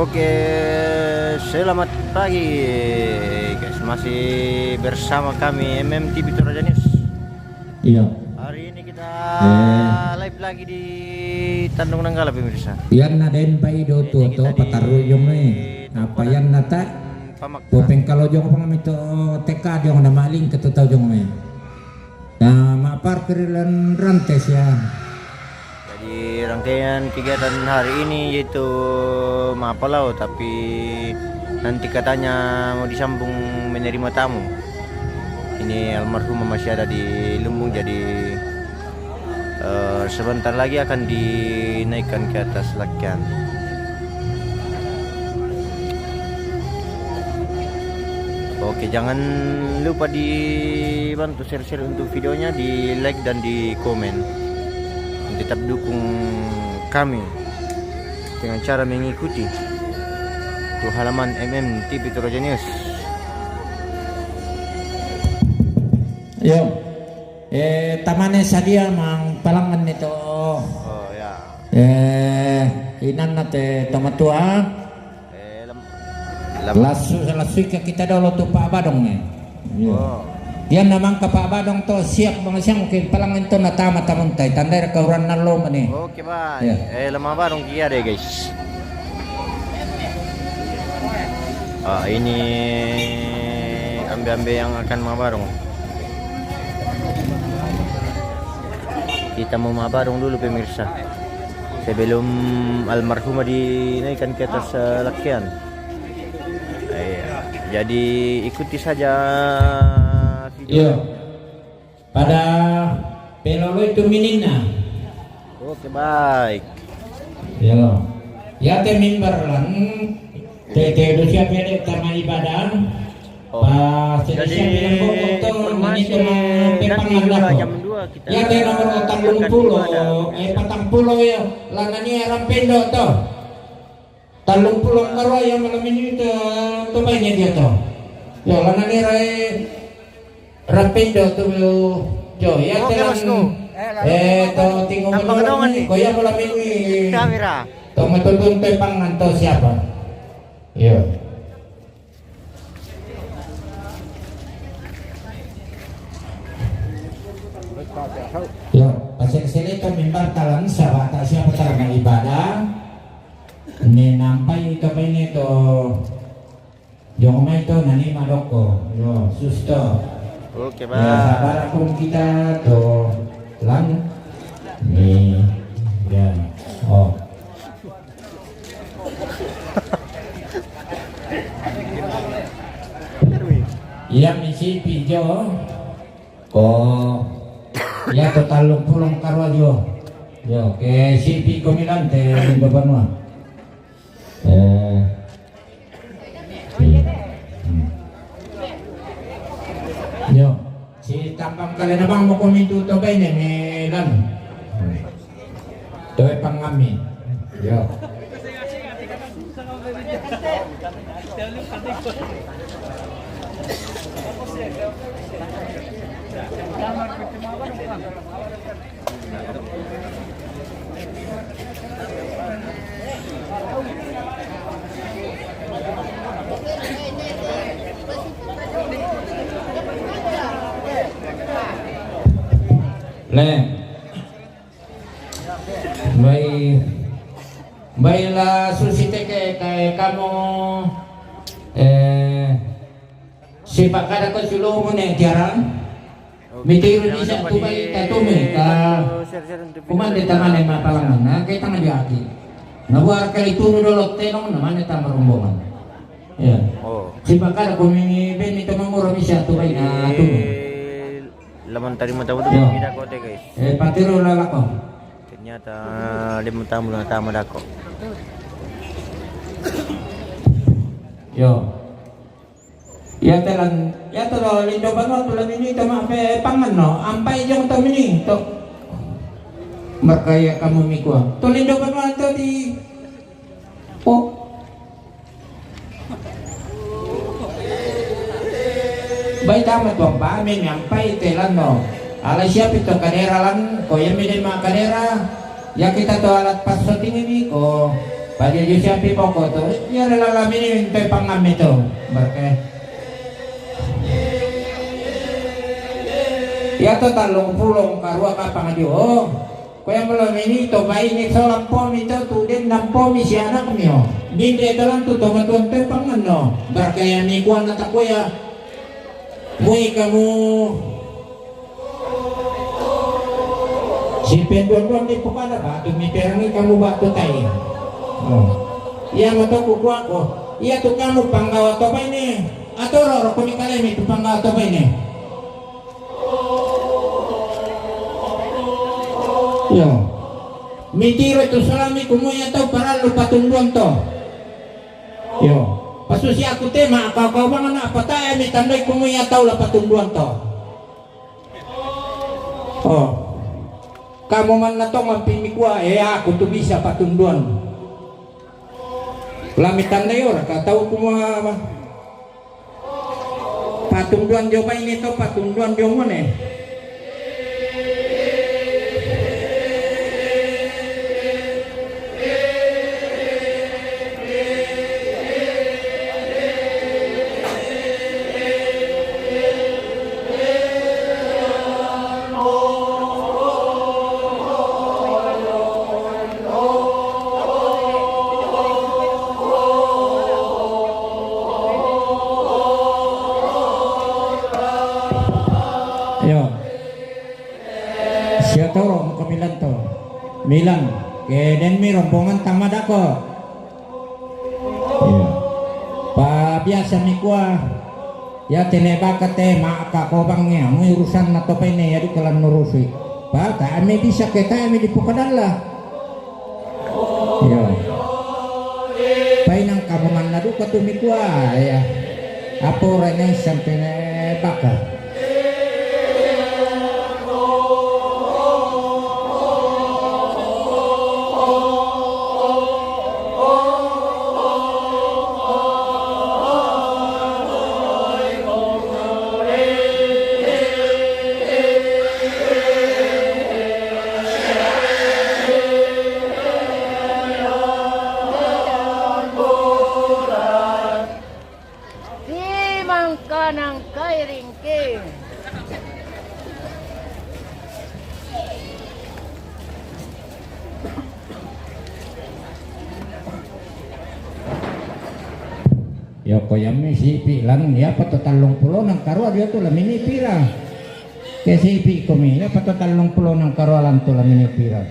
Oke, selamat pagi guys. Masih bersama kami MMTV Toraja News. Iya. Hari ini kita live lagi di Tanjung Nanggala pemirsa. Yan na din pa ido to pataruyong eh. Apa yan nata? Popeng kalau jong pa ngami to teka jong na maling ketutaw jong me. Na maparkir lan rantes ya. Jadi rangkaian kegiatan hari ini yaitu Mapalau, tapi nanti katanya mau disambung menerima tamu. Ini almarhum masih ada di Lumbung, jadi sebentar lagi akan dinaikkan ke atas lakian. Oke, jangan lupa dibantu share-share untuk videonya, di like dan di komen. Tetap dukung kami dengan cara mengikuti tuh halaman MMTV Toraja News. Yo. Tamane sadia mang palangan nito. Oh ya. Inan nate tomatua. Lasu kita dulu tuh Pak Badong nih. Oh. Dia namang ka Pak Badong to siap mga siyang mungkin palangan to natama tamuntay tandai kauran na loma nih. Oke bye. Yeah. Lama barong kia deh guys. Ini ambe-ambe yang akan mabarong. Kita mau mabarong dulu pemirsa, sebelum almarhumah dinaikkan ke atas lakian. Jadi ikuti saja video. Yo. Pada pelolo itu minina. Oke baik. Yo. Ya te mimbar lang. Te siap ya tama ibadah. Jadi informasi nanti jam 2 kita. Ya te nomor 80 patang ya. Lanani aram pendo to. 30 karo yang malam ini to banyak dia to. Yo lanani rai rapindo to yo ya te to tinggal malam ini koya malam ini kamera. To matutun to pangan to siapa? Yo. Yo, pasal sini to mimbar talang sa bata siya talaga ibadah. Ni nampay ito pa nito. Yung may ito nani madoko. Yo, susto. Oke, Ya, Bang. sabar akong kita to lang. Ni ya. Oh. Iya misi video. Ya total 30 karo yo. Yo, ke sipi komilante ng babanwa. Yo, si tambang kalian na bang mo kuminto to ba ini Milan? To pangami. Yo. Baiklah susite kay kamu si pakada ko sulo mo na tiaran mitiro di sa tubay tatumi ka kumande tangan ay mapalangan na kay tangan di aki nabuar kay turo dolot tenong naman ita marumbongan ya si pakada ko mingi benito mamuro bisa tubay na tumo Laman tadi mata udah tidak kote guys. Patiro lalako. Ternyata dia tamu na tama dako. Yo. Ya telan, ya tolo lindo bano tulan ini tama pe pangan no. Ampay jong to mini to. Markaya kamu mikwa. To lindo bano to di. Oh. Bay tama to pa amin ampay telan no. Ala siap itu kadera lan ko yang minin mga kadera. Ya kita to alat paso tingin ko. Pagi siya pipoko to, iya lalami ni yung tayo pangami to. Barke. Yato talong pulong karua ka pangadio. Oh, kaya malam ini to bayi ni so lampo mi to tudin lampo mi si anak mi oh. Hindi ito lang to matuan tayo pangano. Barke ya mi kuan na takuya. Muy kamu si pendon-don di pukada batu mi perangi kamu batu tayo. Oh. Iya mo to kukuha ko. Iya to kamu panggawa to ba ini? Ato roro kami kalemi to panggawa to ba ini? Yo. Mitiro itu salami kumuya to para lupa tunduan to. Yo. Pasusi aku tema kau bangan apa tayo mi tandai kumuya to lupa tunduan to. Oh. Kamu man na to mampimi kuha aku tuh bisa patunduan. Lamitan na yun, kataw ko mga patunduan diyo ba nito, patunduan diyo mo eh. Siya to ro kamilan to. Milan. Keden mi rombongan tamad ako. Iya. Pa biasa mi kuah. Ya teneba kate maka ko bangnya mo urusan na to pa ini ya di kalan nurusi. Pa ta ame bisa ke ta ame di pukadala. Iya. Painang kabuman na du ka mi kuah ya. Apo rene sampai baka. Ng kairingking. Yo koyame si pilang ya pato 30 ng karwa dia tu lamini pira. Ke si pi komi ya pato 30 ng karwa lan tu lamini pira.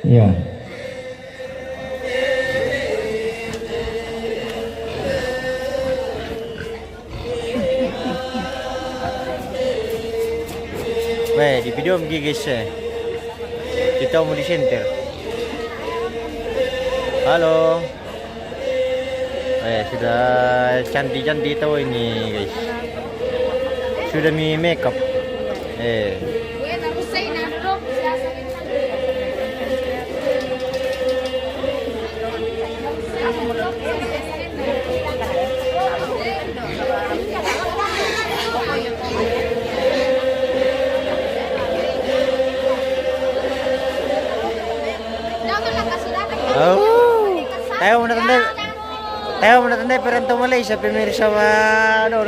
Yo. Weh, di video begini guys ya. Kita mau di center. Halo. Sudah cantik-cantik tahu ini guys. Sudah mi makeup. Tayo mo natanda pero Malaysia primero sama ano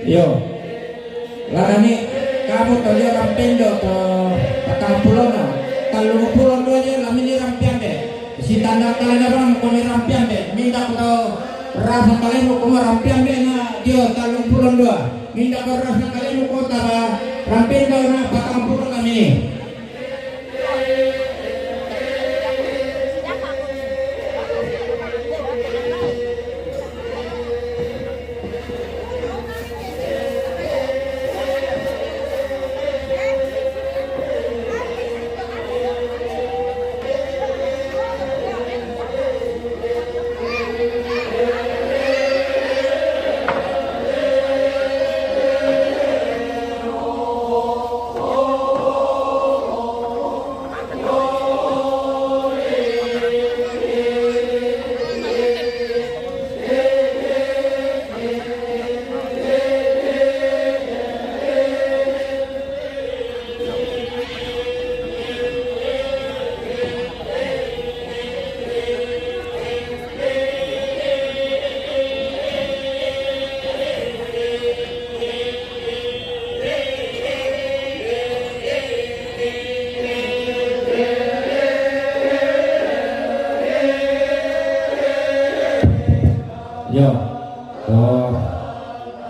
Yo, larani kamu tahu orang rampindo to patang pulau na kalau pulau dua je lami ni rampian be si tanda kalian orang kami rampian be minta ko rasa kalian ko rampian be na dia kalau pulau dua minta ko rasa kalian ko ta rampindo na patang pulau kami ni. Yo,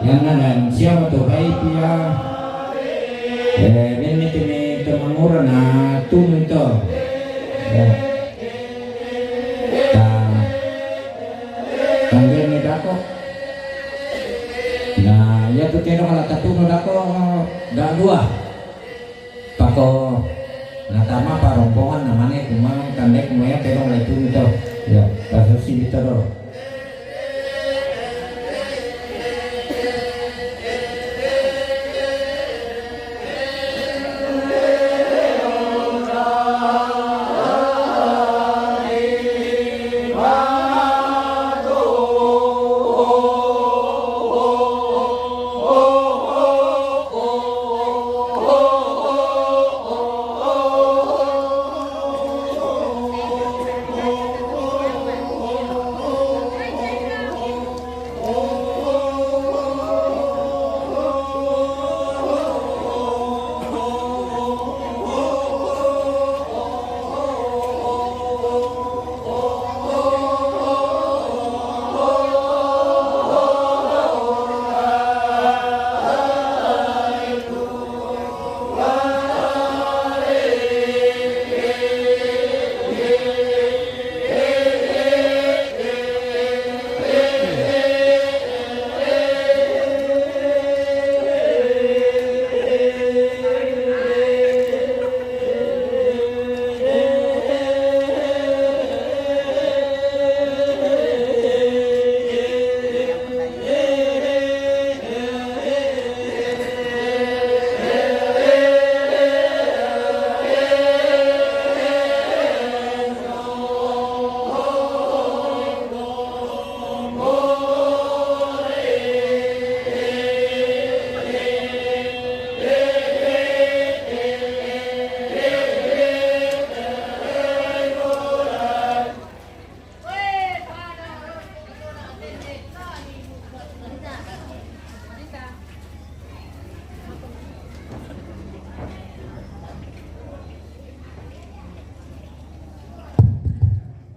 yang nan siapa tu baik dia, ini kini termangura na tun itu, tanggal ni dako, nah ya tu kena malah tatu dako dah dua, pako, nah tama parombongan namanya kumang tandek kumaya terong itu itu, ya kasus ini terus.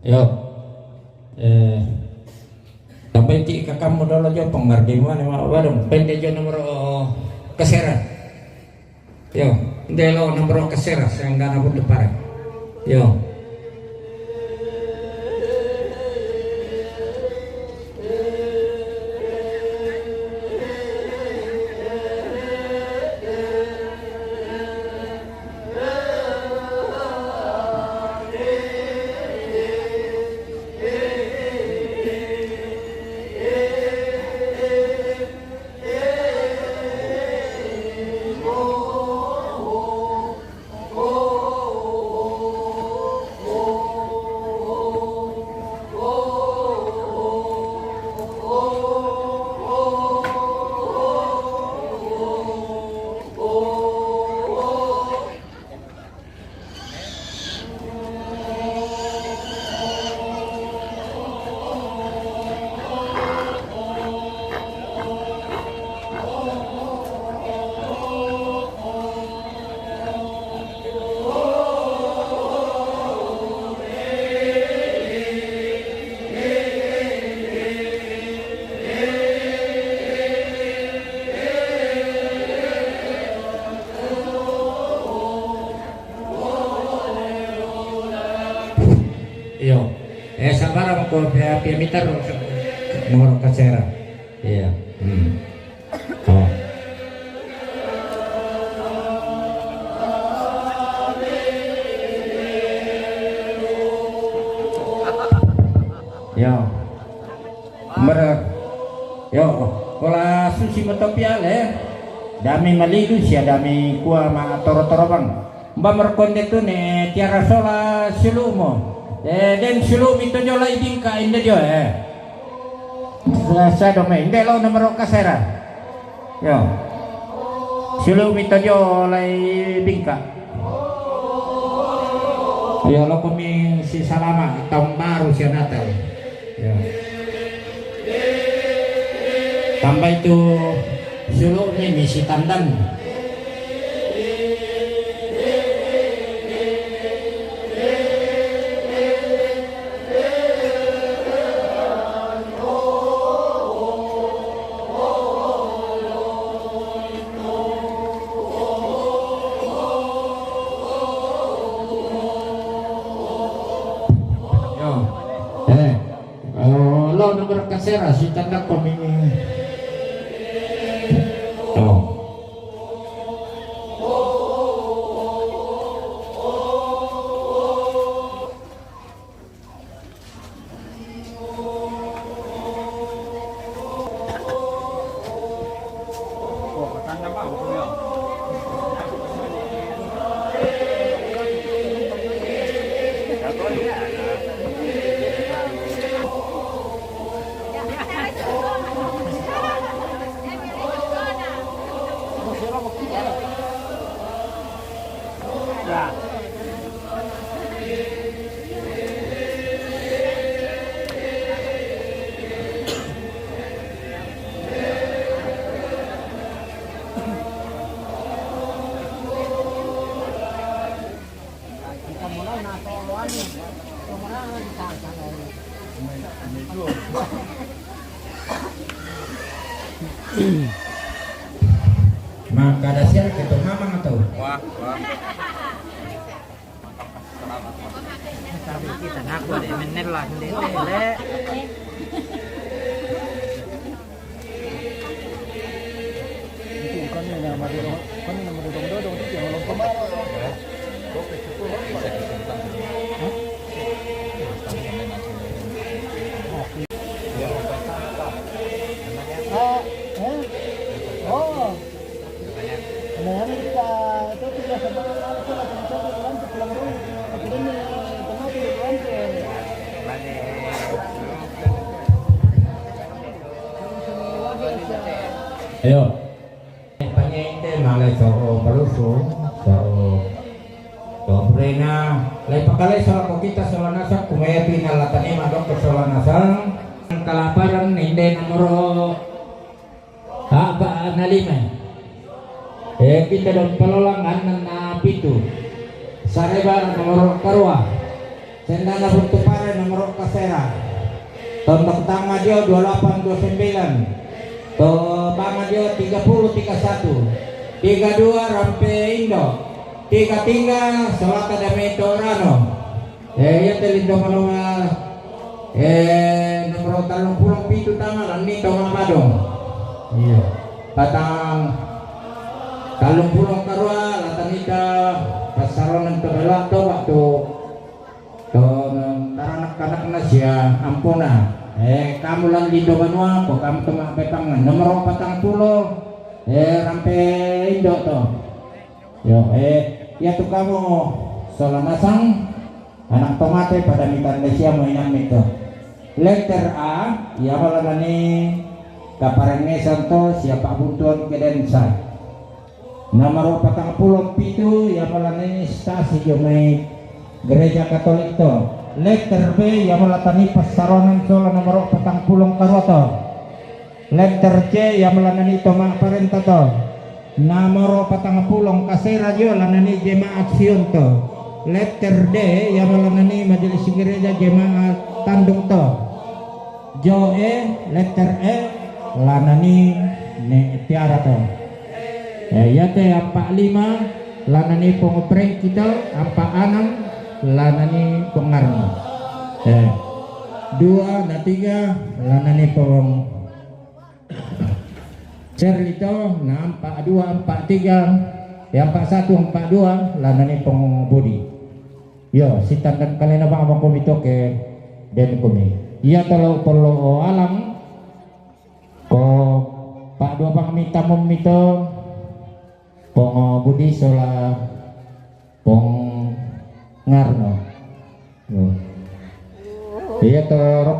Yo, sampai cik kakak modal aja pengerti mana waduh pendek aja nomor keserat. Yo, delo nomor keserat yang dana pun depan. Yo. sabar ko pia mitar nomor kasera. Iya. Oh. Yo. Berat. Yo, kola susi motopiale. Dami malidu sia dami kuah ma toro-toro bang. Mbak merkonde tu ne tiara sola silumo. Den silum itu jola ibingka inde jo Saya dome inde lo nomor kasera. Yo. Silum itu jola ibingka. Yo lo kami si salama tahun baru si Natal. Ya. Tambah itu suluknya misi tandan. Lo nomor kasera si tanda komini. Oh. Maka ada siapa itu mamang atau? Wah. Kita ngaku ada menel lah le. Ayo. Panyente malay so baluso so brena lay pakale sa kita sa lanasa kumaya pinalatan madok sa lanasa kalaparan hindi nomor na 5. Kita dong pelolangan na 7. Sarebar nomor karua. Sendana buntu pare nomor kasera. Tontok tanga dia 2829. To banga dia 30 31. 32 rampe Indo. 33 Salata Dame Torano. Ya telindo manunga nomor 37 tanga lani to madong. Iya. Batang kalung pulong karua latanita pasaronan to bela to waktu to anak-anak nasya ampuna. Kamu lang lindo banua ko kamu tuma petang nomor 40 rampe Indo to. Yo ya tu kamu solanasang anak tomate pada mitan Malaysia mo inam itu. Letter A ya malanani kaparenge santo siapa buntuan kedensa. Nomor 40 pitu ya malanani stasi yo may gereja Katolik to. Letter B ya malatani pasaronan sola nomor 40 karoto. Letter C ya malanani to mga parenta to. Nomor 40 kasera yo lanani jemaat Sion to. Letter D ya malanani majelis gereja jemaat Tandung to. Jo letter E lanani ne tiara to. Ya te 45 lanani pengopreng kita 46 lanani pengarno. 2 na 3 lana ni pong Cerlito na 42 43 yang 41 42 lana ni pong Budi. Yo si tandan kalian abang abang komito ke den kumi. Iya tolo perlu alam ko Pak dua bang minta memito pong Budi sola pong Ngarno. Iya torok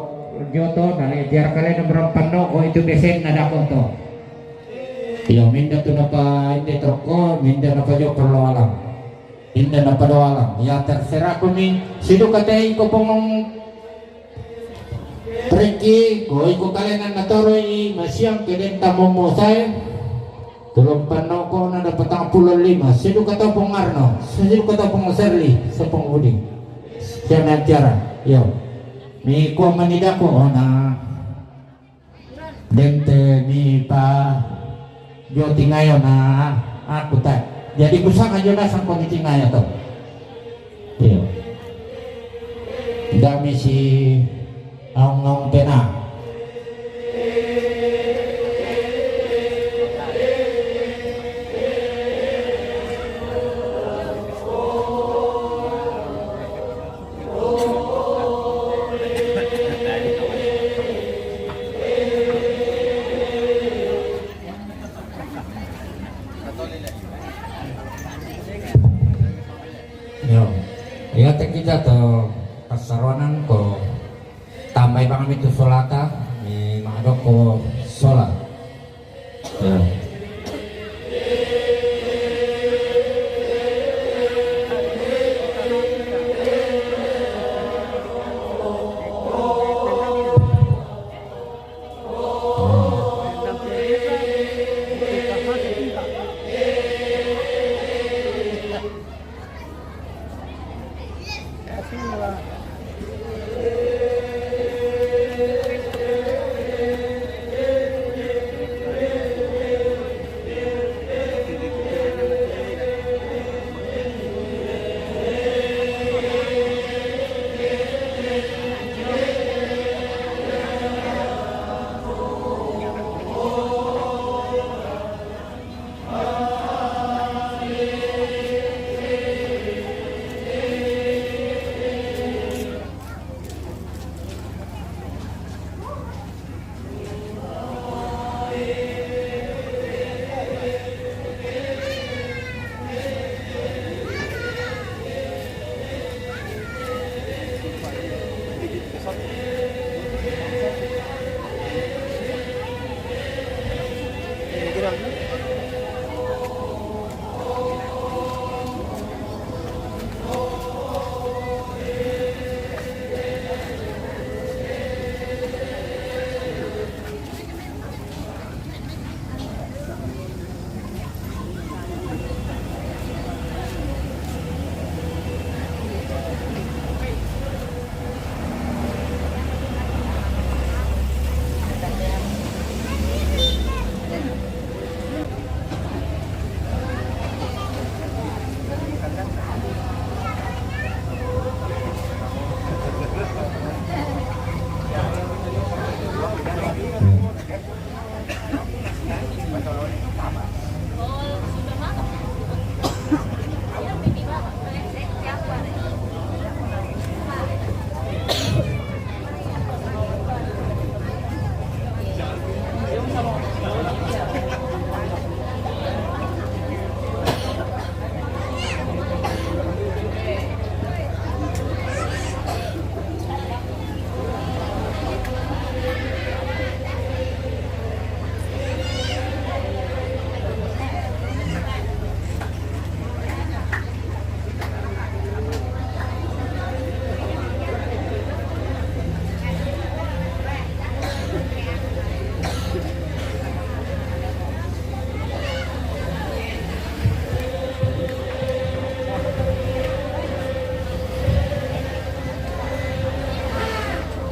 joto nali tiar kalian berempat no ko itu besen nada konto. Iya minda tu napa inde troko minda napa jo perlu alam. Minda napa do alam. Ya terserah kami sidu katei ko pong Treki ko iko kalian na toroi masyang keden tamomo saya. Tulong pano ko na dapat 45 sidu kata pong Ngarno sidu kata pong Serli sa pong Budi. Siya na tiara. Yo. Mi ko manida ko na dente mi pa jo tingayo na aku tak jadi kusang aja na sang komiti ngayo to iyo dami si aung pena ya kita to pasaronan ko tambay bang kami to solata ni maadok ko sola ya.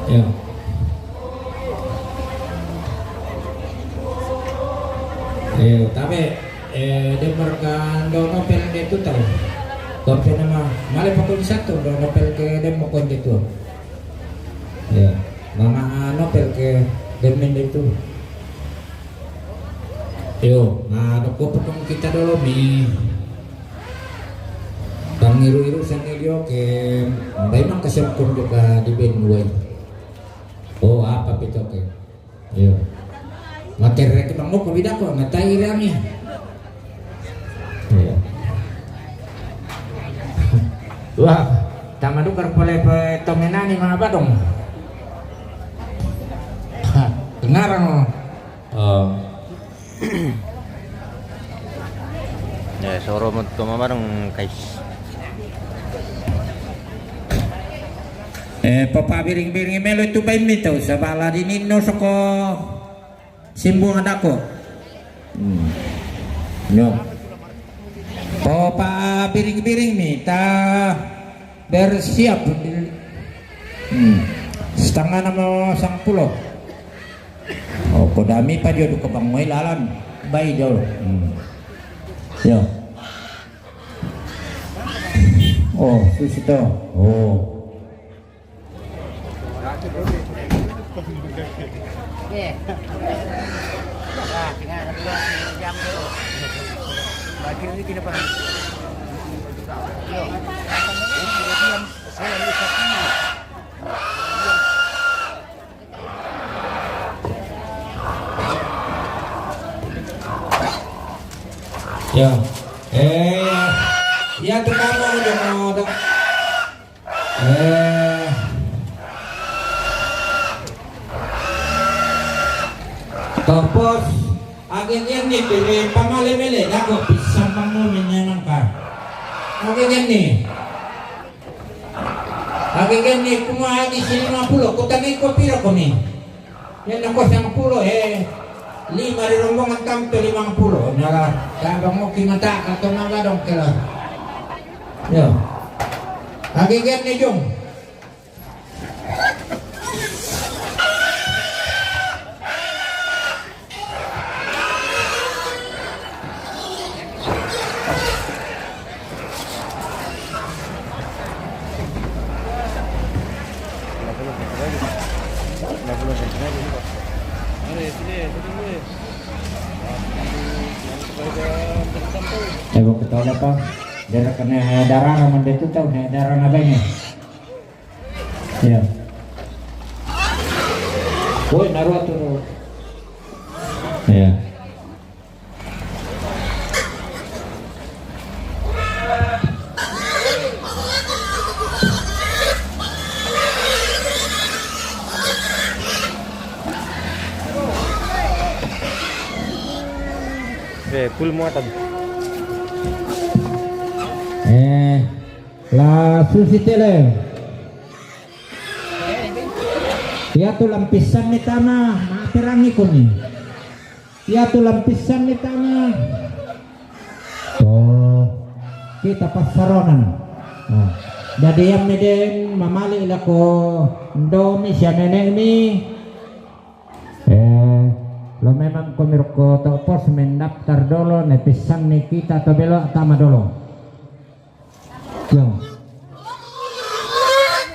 Ya. Tapi demarkan do nopel itu tahu. Nopel nama, malah pokoknya satu do nopel ke dem mau itu. Ya. mga ano perché demen itu. Yo, ano ko potong kita dulu mi. Bang iru-iru sanilio ke memang kesiapkan juga di Benue. Oh apa itu ke? Yo. Materi kita mau ke bidang kok ngatai rami. Iya. Wah, tama dukar pole pe tomenani mga badong. Dengaran mo. Oh. Ya, soro mo to mamarong guys. Papabiring-biring melo itu bay mito sa bala dinino soko simbungan ako. No. Papabiring-biring mi ta bersiap. Setengah nama 10. Oh, kodami pa dia ke bang lalan. Bay jauh. Yo. Oh, susito. Oh. Yeah. Tinggal 2 jam dulu. Baju ini tidak pernah. Yo. Saya lihat ini. Ya, ya terkamu dong. Tapos agen ni pilih pamali-mili ako pisang pangumin niya ng ka. Agen ni. Agen ni kumahagi sila 50. Kutangin ko pira ko ni. Yan ako sa 50 5 rombongan tam to 50. Nala kabang mo kimata ka to mga dong kala. Yo. Agen ni jong. Saya ketawa apa? Darah kena darah raman itu tahu darah nabanya. Ya. Woi naruh tuh. Ya. Full muatan. La susitele. Ya tu lampisan ni tanah, materangi ko ni. Ya tu lampisan ni tanah. Oh, kita pasaronan. Oh. Jadi yang meden mamali ila ko domi siya nenek ni. Lo memang komir ko tapos mendaftar dulu nepisan ni kita to belok tama dulu. Yo.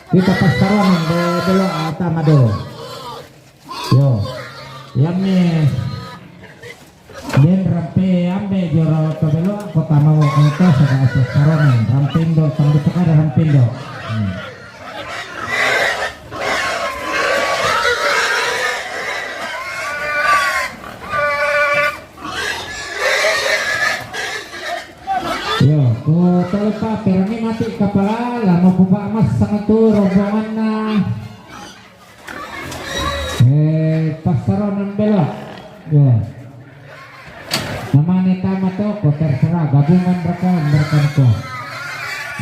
Kita pasaran de belok tama dulu. Yo. Yang ni den rampe ambe joro to belok kota mau kita sa pasaran rampindo sambil sekada rampindo. Yo, ko talaga perni mati kapala, lama po ba mas sangat to rombongan na pasaron ng belok. Yo. Namani tama to ko terserah gabungan mereka ko.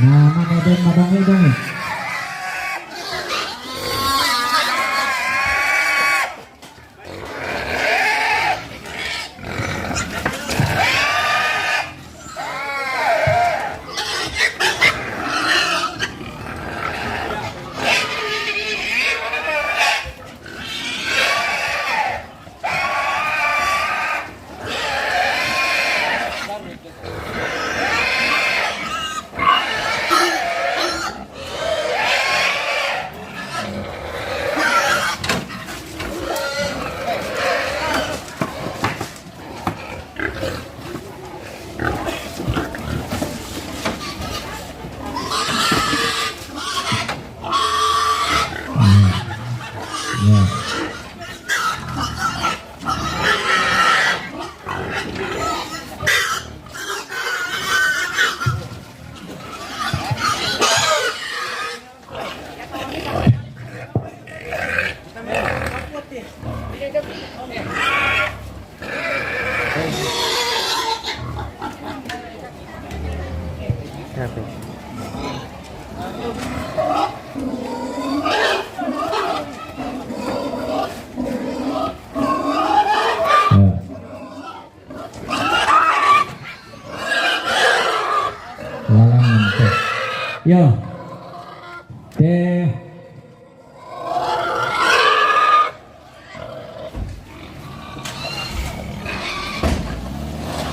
Namani din madongi-dongi. Ya. Kenapa? Lalangan tuh. Yo. Teh.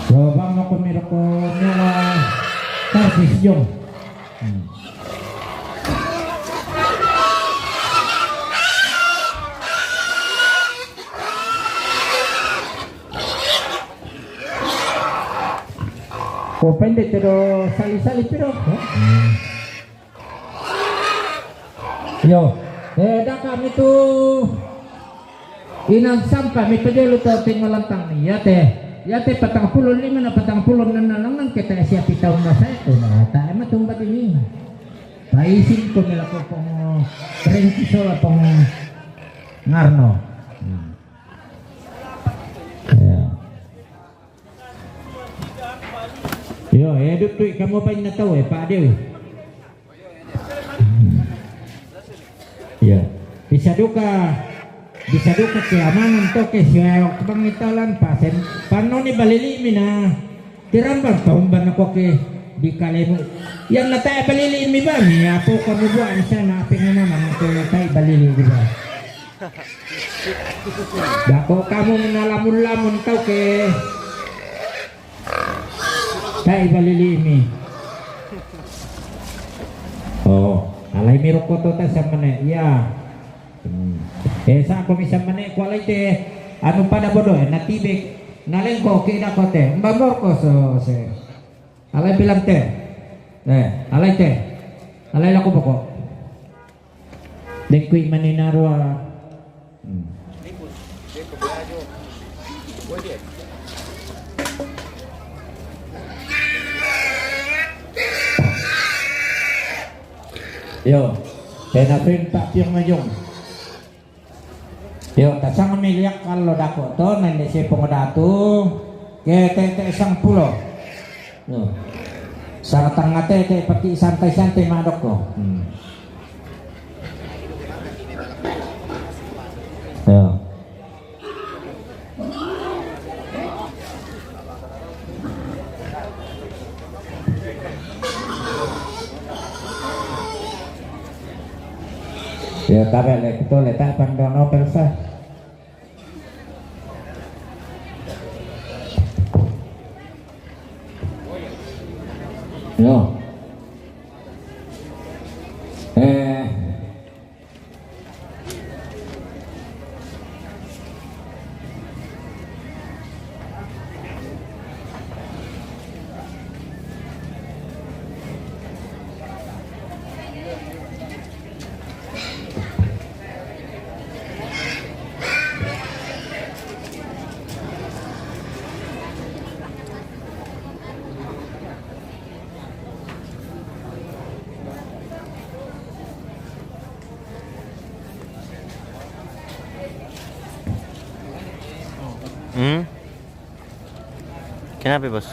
Coba aku mirko nyawa kartis jong. Kau pendek pero sali-sali pero. Yo, dah kami tu inang sampah mi pedelo tu tinggal lantang ni ya teh 45 na 40 na lang kita siya pitaw na sa ito na tayo matumbat ini paisin ko nila ko pong rentisola pong ngarno. Yo, hidup tu kamu pa na tahu Pak Dewi. Ya, bisa duka keamanan to ke siya pangitalan pasen panoni balili mina tirambang taumban ako ke di kalemo yan natay balili mi ba mi apo kamu buan siya na pinga naman to natay balili di ba dako kamu menalamun-lamun tau ke tay balili mi oh alay miro ko to ta sa mane ya sa ako misam mane ko alay te ano pa na bodo natibik nalengko kina ko te mbamor ko so se alay bilang te alay te alay lako poko dengkui maninarwa yo penapin tak piang majong yo tasang miliak kalau dako to nende si pengodatu ke tete sang pulo yo sang tengah tete pati santai-santai madok ko yo ya tabe le kita letak pandono persa yo Kenapa bos?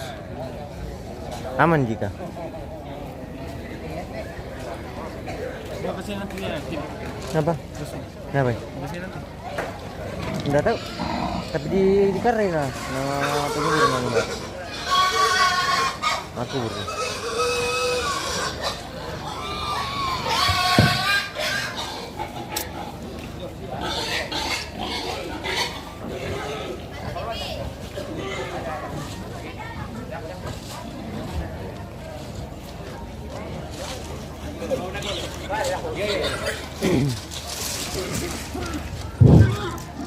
Aman jika? Kenapa? Kenapa? Enggak tahu. Tapi di karai lah. Nah, pengen enggak. Aku buru.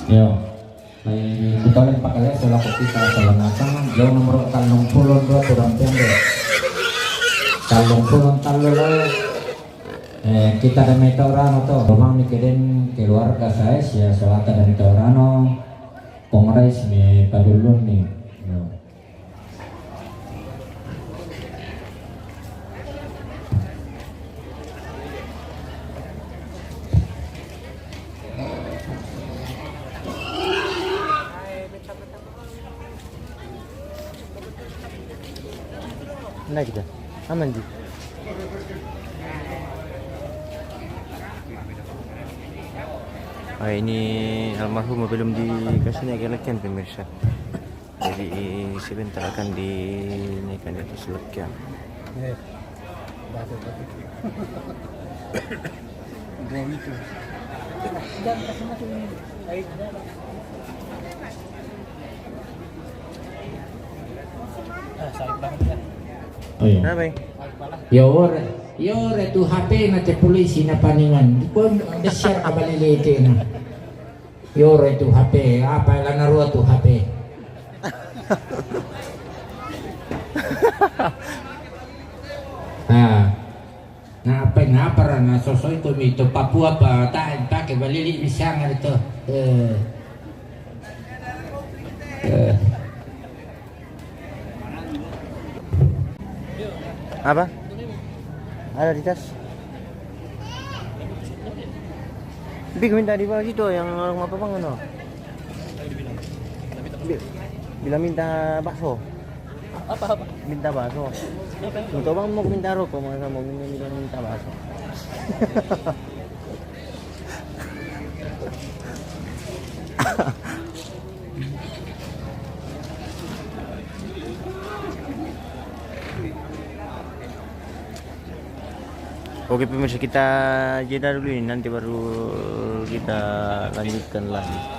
Yo, kita lihat pakai setelah kita selengatan jauh nomor kalung pulon 2 turun pendek kalung pulon talo Kita dan Meteorano tuh rumah mikirin keluarga saya ya Selatan dan Meteorano Pengrais me padulun nih no. Nah kita aman di. Ini almarhum belum dikasih naik lekian pemirsa. Jadi sebentar akan dinaikkan di atas lekian. itu. Jangan kasih masuk ini. Baik. Sakit banget kan. Oh iya. Kenapa? Yore tu HP na te polisi na paningan. Pun share ka balilite na. Yore tu HP, apa la naruwa tu HP. Na apa na sosoy ko mito Papua pa taan pa ke balili bisang ito. Apa? Ada di tas. Big minta di bawah situ yang rumah apa bang ano? Bila minta bakso. Apa? Minta bakso. Untuk bang mau minta rokok, masa mau minta bakso. Oke pemirsa, kita jeda dulu ini, nanti baru kita lanjutkan lagi.